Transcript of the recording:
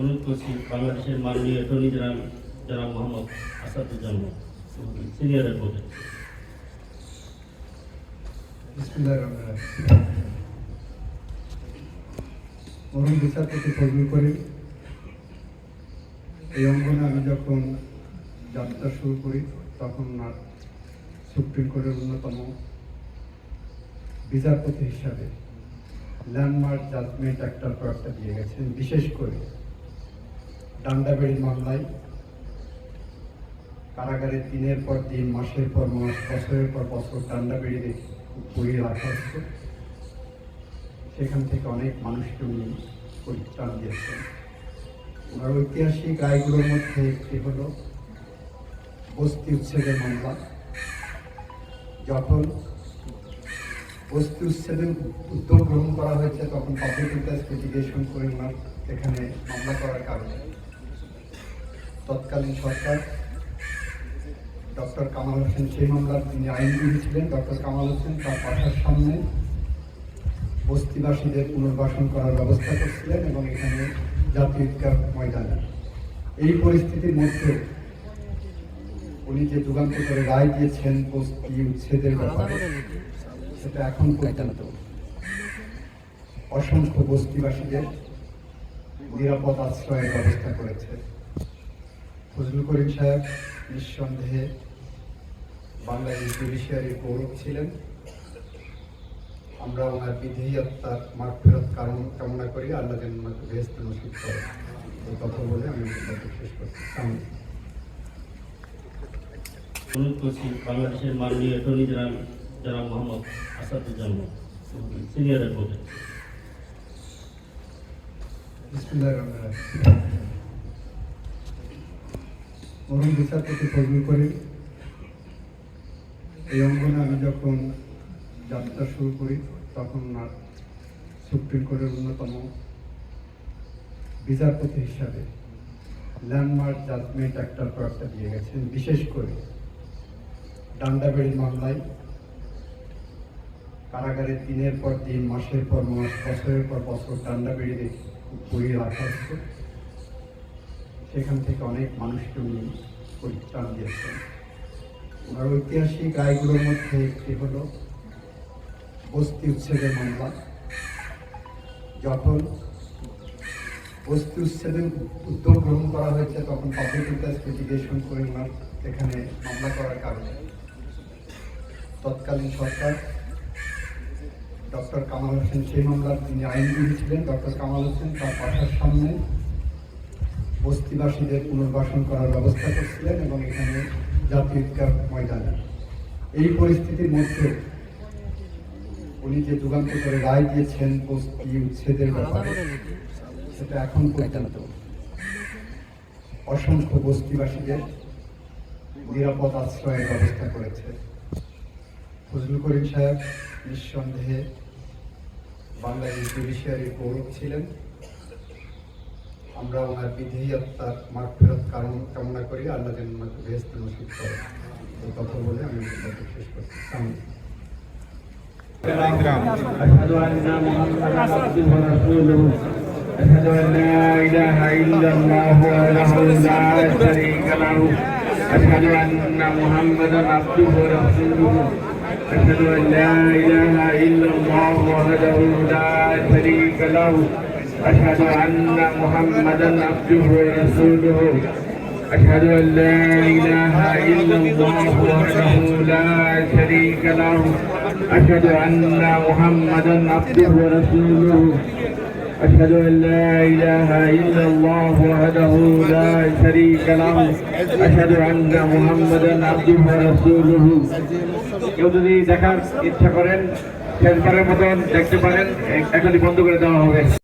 অনুরোধ করছি বাংলাদেশের মাননীয় অ্যাটর্নি জেনারেল জনাব মোহাম্মদ আসাদুজ্জামান সিনিয়র অ্যাডভোকেট। মরণ বিচারপতি ফজলুল করিম, এই অঙ্গনে আমি যখন যাত্রা শুরু করি তখন সুপ্রিম কোর্টের অন্যতম বিচারপতি হিসাবে ল্যান্ডমার্ক জাজমেন্ট একটার পর একটা দিয়ে গেছেন। বিশেষ করে ডান্ডাবেড়ি মামলায় কারাগারে দিনের পর দিন, মাসের পর মাস, বছরের পর বছর ডান্ডাবেড়ি পুড়িয়ে রাখা হচ্ছে। সেখান থেকে অনেক মানুষকে উনি পরিত্রাণ দিয়েছেন। ওনার ঐতিহাসিক রায়গুলোর মধ্যে একটি হল বস্তি উচ্ছেদের মামলা। যখন বস্তি উচ্ছেদের উদ্যোগ গ্রহণ করা হয়েছে তখন পাবলিক ইন্টারেস্ট লিটিগেশন করে ওনার এখানে মামলা করার কারণে তৎকালীন সরকার ডক্টর কামাল হোসেন, সেই মামলার যিনি আইনজীবী ছিলেন ডক্টর কামাল হোসেন, তার বাসার সামনে বস্তিবাসীদের পুনর্বাসন করার ব্যবস্থা করছিলেন এবং এখানে জাতীয় ঈদগাহ ময়দানে। এই পরিস্থিতির মধ্যে উনি যে যুগান্ত করে রায় দিয়েছেন বস্তি উচ্ছেদের ব্যাপারে, সেটা এখন পর্যন্ত অসংখ্য বস্তিবাসীদের নিরাপদ আশ্রয়ের ব্যবস্থা করেছে। ফজলুল করিম সাহেব নিঃসন্দেহে বাংলাদেশ জুডিশিয়ারির গৌরব ছিলেন। আমরা ওনার বিধি আত্মার মাগফিরাত কামনা করি। আল্লাহ যেন ওনাকে বেহেশত নসিব করে। এই কথা বলে আমি শেষ করছি। অনুরোধ করছি বাংলাদেশের মাননীয় অ্যাটর্নি জেনারেল জনাব মোহাম্মদ আসাদুজ্জামান সিনিয়র অ্যাডভোকেট। মরণ বিচারপতি ফজলুল করিম, এই অঙ্গনে আমি যখন যাত্রা শুরু করি তখন সুপ্রিম কোর্টের অন্যতম বিচারপতি হিসাবে ল্যান্ডমার্ক জাজমেন্ট একটার পর একটা দিয়ে গেছেন। বিশেষ করে ডান্ডাবেড়ি মামলায় কারাগারে দিনের পর দিন, মাসের পর মাস, বছরের পর বছর ডান্ডাবেড়ি পুড়িয়ে রাখা হচ্ছে। সেখান থেকে অনেক মানুষকে উনি পরিত্রাণ দিয়েছেন। ওনার ঐতিহাসিক রায়গুলোর মধ্যে একটি হল বস্তি উচ্ছেদের মামলা। যখন বস্তি উচ্ছেদের উদ্যোগ গ্রহণ করা হয়েছে তখন পাবলিক ইন্টারেস্ট লিটিগেশন করে ওনার এখানে মামলা করার কারণে তৎকালীন সরকার ডক্টর কামাল হোসেন, সেই মামলার যিনি আইনজীবী ছিলেন ডক্টর কামাল হোসেন, তার বাসার সামনে বস্তিবাসীদের পুনর্বাসন করার ব্যবস্থা করছিলেন এবং এখানে জাতীয় ঈদগাহ ময়দানে। এই পরিস্থিতির মধ্যে উনি যে যুগান্ত করে রায় দিয়েছেন বস্তি উচ্ছেদের ব্যাপারে, সেটা এখন পর্যন্ত অসংখ্য বস্তিবাসীদের নিরাপদ আশ্রয়ের ব্যবস্থা করেছে। ফজলুল করিম সাহেব নিঃসন্দেহে বাংলাদেশ জুডিশিয়ারির গৌরব ছিলেন। আমরা ওনার বিধি আত্মার মাগফিরাত কামনা করি। আল্লাহ যেন ওনাকে বেহেশত নসিব করে। এই কথা বলে আমি শেষ করছি। أشهد أن محمدا عبده ورسوله أشهد أن لا إله إلا الله وحده لا شريك له أشهد أن محمدا عبده ورسوله أشهد أن لا إله إلا الله وحده لا شريك له أشهد أن محمدا عبده ورسوله أشهد أن لا إله إلا الله وحده لا شريك له أشهد أن محمدا عبده ورسوله أشهد أن لا إله إلا الله وحده لا شريك له أشهد أن محمدا عبده ورسوله। কেউ যদি দেখার ইচ্ছা করেন শেষবারের মতন দেখতে পারেন, এখনই বন্ধ করে দেওয়া হবে।